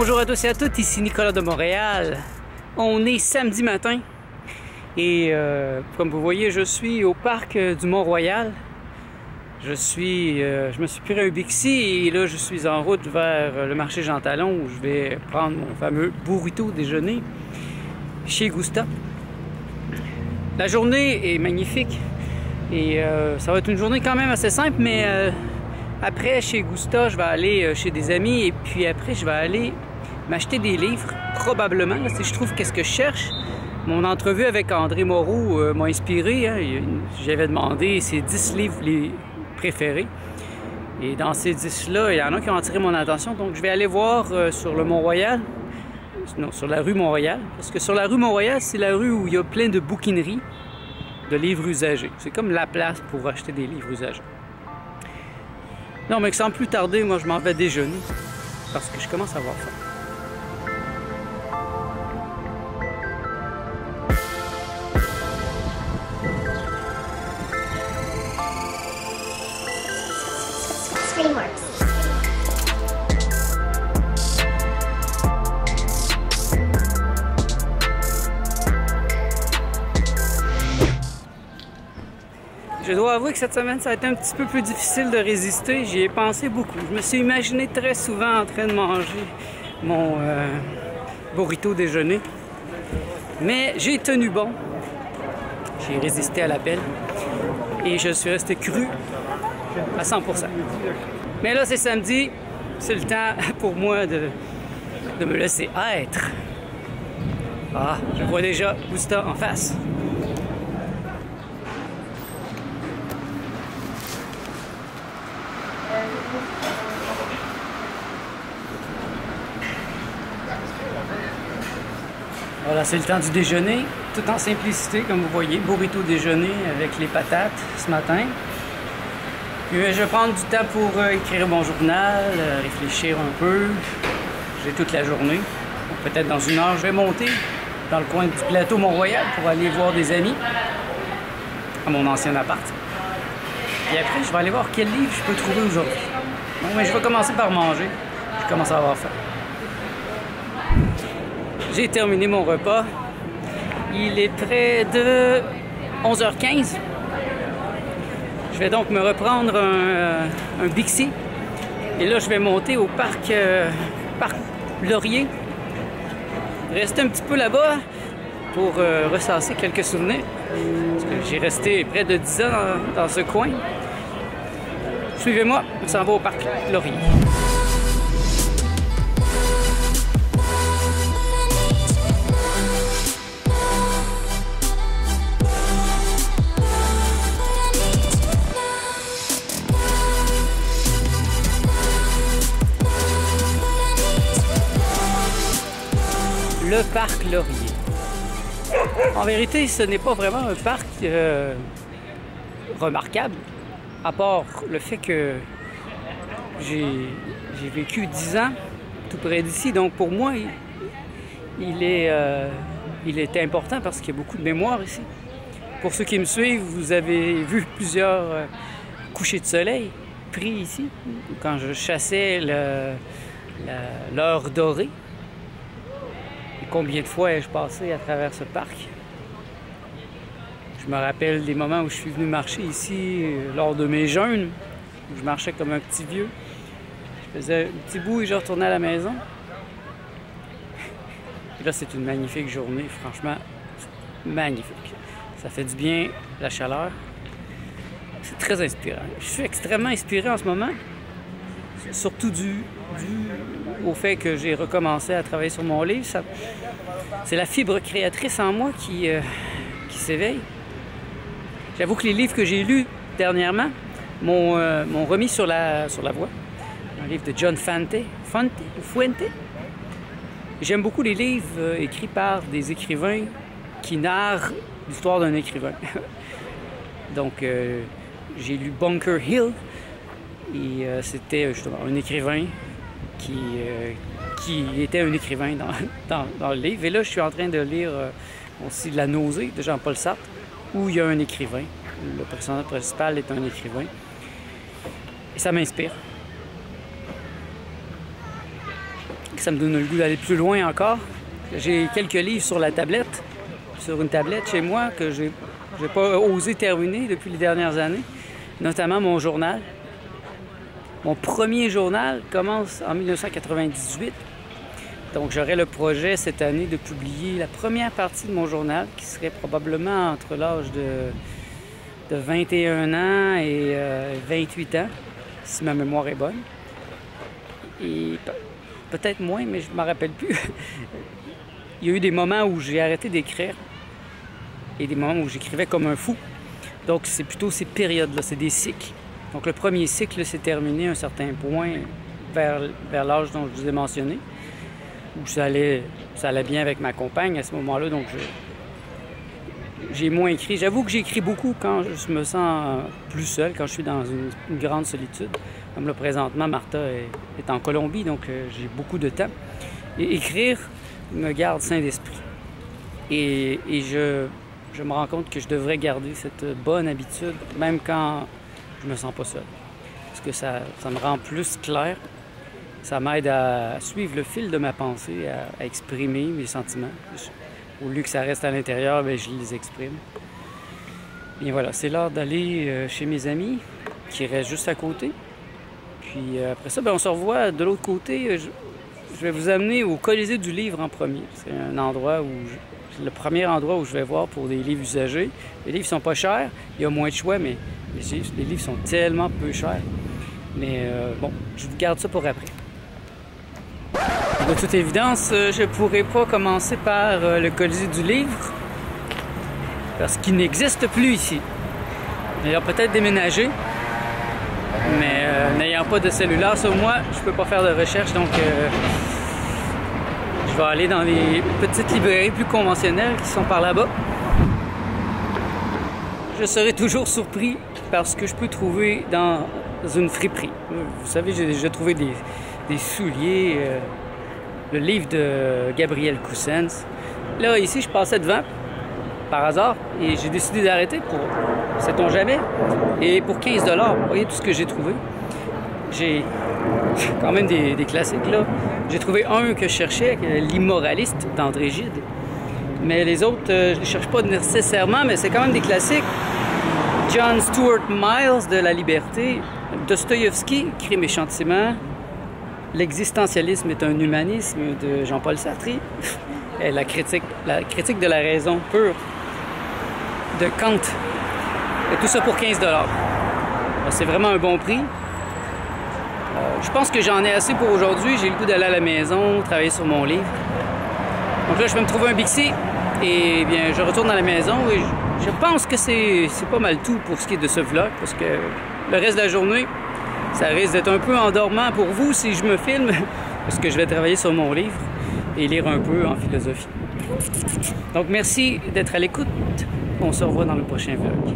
Bonjour à tous et à toutes, ici Nicolas de Montréal. On est samedi matin et comme vous voyez, je suis au parc du Mont-Royal. Je me suis pris un Bixi et là je suis en route vers le marché Jean Talon où je vais prendre mon fameux burrito déjeuner chez Gusta. La journée est magnifique et ça va être une journée quand même assez simple, mais après chez Gusta, je vais aller chez des amis et puis après je vais aller m'acheter des livres, probablement, si je trouve qu'est-ce que je cherche. Mon entrevue avec André Moreau m'a inspiré, hein. J'avais demandé ses 10 livres les préférés. Et dans ces 10-là, il y en a qui ont attiré mon attention. Donc je vais aller voir sur le Mont-Royal, non, sur la rue Mont-Royal. Parce que sur la rue Mont-Royal, c'est la rue où il y a plein de bouquineries de livres usagés. C'est comme la place pour acheter des livres usagés. Non, mais sans plus tarder, moi je m'en vais déjeuner. Parce que je commence à avoir faim. Je dois avouer que cette semaine, ça a été un petit peu plus difficile de résister. J'y ai pensé beaucoup. Je me suis imaginé très souvent en train de manger mon burrito déjeuner. Mais j'ai tenu bon. J'ai résisté à l'appel. Et je suis resté cru à 100%. Mais là, c'est samedi. C'est le temps pour moi de me laisser être. Ah, je vois déjà Gusta en face. Voilà, c'est le temps du déjeuner, tout en simplicité, comme vous voyez, burrito déjeuner avec les patates ce matin. Puis je vais prendre du temps pour écrire mon journal, réfléchir un peu. J'ai toute la journée. Peut-être dans une heure, je vais monter dans le coin du plateau Mont-Royal pour aller voir des amis à mon ancien appart. Et après, je vais aller voir quel livre je peux trouver aujourd'hui. Bon, mais je vais commencer par manger. Je commence à avoir faim. J'ai terminé mon repas. Il est près de 11h15. Je vais donc me reprendre un Bixi. Et là, je vais monter au parc Laurier. Rester un petit peu là-bas pour ressasser quelques souvenirs. Parce que j'ai resté près de 10 ans dans ce coin. Suivez-moi, on s'en va au parc Laurier. Le parc Laurier. En vérité, ce n'est pas vraiment un parc remarquable, à part le fait que j'ai vécu 10 ans tout près d'ici. Donc pour moi, il est important parce qu'il y a beaucoup de mémoire ici. Pour ceux qui me suivent, vous avez vu plusieurs couchers de soleil pris ici, quand je chassais l'heure dorée. Combien de fois ai-je passé à travers ce parc? Je me rappelle des moments où je suis venu marcher ici lors de mes jeûnes, où je marchais comme un petit vieux. Je faisais un petit bout et je retournais à la maison. Et là, c'est une magnifique journée, franchement, magnifique. Ça fait du bien, la chaleur. C'est très inspirant. Je suis extrêmement inspiré en ce moment, surtout dû au fait que j'ai recommencé à travailler sur mon livre. C'est la fibre créatrice en moi qui s'éveille. J'avoue que les livres que j'ai lus dernièrement m'ont remis sur la voie. Un livre de John Fuente. J'aime beaucoup les livres écrits par des écrivains qui narrent l'histoire d'un écrivain. Donc, j'ai lu Bunker Hill et c'était justement un écrivain qui était un écrivain dans le livre. Et là, je suis en train de lire aussi La nausée de Jean-Paul Sartre, où il y a un écrivain. Le personnage principal est un écrivain. Et ça m'inspire. Ça me donne le goût d'aller plus loin encore. J'ai quelques livres sur la tablette, sur une tablette chez moi que j'ai pas osé terminer depuis les dernières années, notamment mon journal. Mon premier journal commence en 1998. Donc, j'aurai le projet cette année de publier la première partie de mon journal, qui serait probablement entre l'âge de 21 ans et 28 ans, si ma mémoire est bonne. Et peut-être moins, mais je ne m'en rappelle plus. Il y a eu des moments où j'ai arrêté d'écrire et des moments où j'écrivais comme un fou. Donc, c'est plutôt ces périodes-là, c'est des cycles. Donc, le premier cycle s'est terminé à un certain point vers l'âge dont je vous ai mentionné, où ça allait bien avec ma compagne à ce moment-là, donc j'ai moins écrit. J'avoue que j'écris beaucoup quand je me sens plus seul, quand je suis dans une grande solitude. Comme là, présentement, Martha est en Colombie, donc j'ai beaucoup de temps. Et écrire me garde sain d'esprit. Et je me rends compte que je devrais garder cette bonne habitude, même quand je me sens pas seul. Parce que ça me rend plus clair. Ça m'aide à suivre le fil de ma pensée, à exprimer mes sentiments. Au lieu que ça reste à l'intérieur, bien, je les exprime. Et voilà, c'est l'heure d'aller chez mes amis qui restent juste à côté. Puis après ça, bien, on se revoit de l'autre côté. Je vais vous amener au Colisée du livre en premier. C'est un endroit c'est le premier endroit où je vais voir pour des livres usagés. Les livres sont pas chers, il y a moins de choix, mais les livres sont tellement peu chers. Mais bon, je vous garde ça pour après. De toute évidence, je ne pourrai pas commencer par le Colisée du livre parce qu'il n'existe plus ici. Il a peut-être déménagé, mais n'ayant pas de cellulaire sur moi, je ne peux pas faire de recherche, donc je vais aller dans les petites librairies plus conventionnelles qui sont par là-bas. Je serai toujours surpris par ce que je peux trouver dans une friperie. Vous savez, j'ai déjà trouvé des souliers, le livre de Gabriel Coussens. Là, ici, je passais devant, par hasard, et j'ai décidé d'arrêter pour, sait-on jamais, et pour 15 $. Vous voyez tout ce que j'ai trouvé. J'ai quand même des classiques, là. J'ai trouvé un que je cherchais, L'Immoraliste d'André Gide. Mais les autres, je ne les cherche pas nécessairement, mais c'est quand même des classiques. John Stuart Miles de La Liberté, Dostoïevski, Crime et châtiment, L'existentialisme est un humanisme de Jean-Paul Sartre, et la critique de la raison pure de Kant. Et tout ça pour 15 $. C'est vraiment un bon prix. Je pense que j'en ai assez pour aujourd'hui. J'ai le goût d'aller à la maison, travailler sur mon livre. Donc là, je vais me trouver un Bixi et bien, je retourne à la maison et je pense que c'est pas mal tout pour ce qui est de ce vlog parce que le reste de la journée, ça risque d'être un peu endormant pour vous si je me filme parce que je vais travailler sur mon livre et lire un peu en philosophie. Donc merci d'être à l'écoute. On se revoit dans le prochain vlog.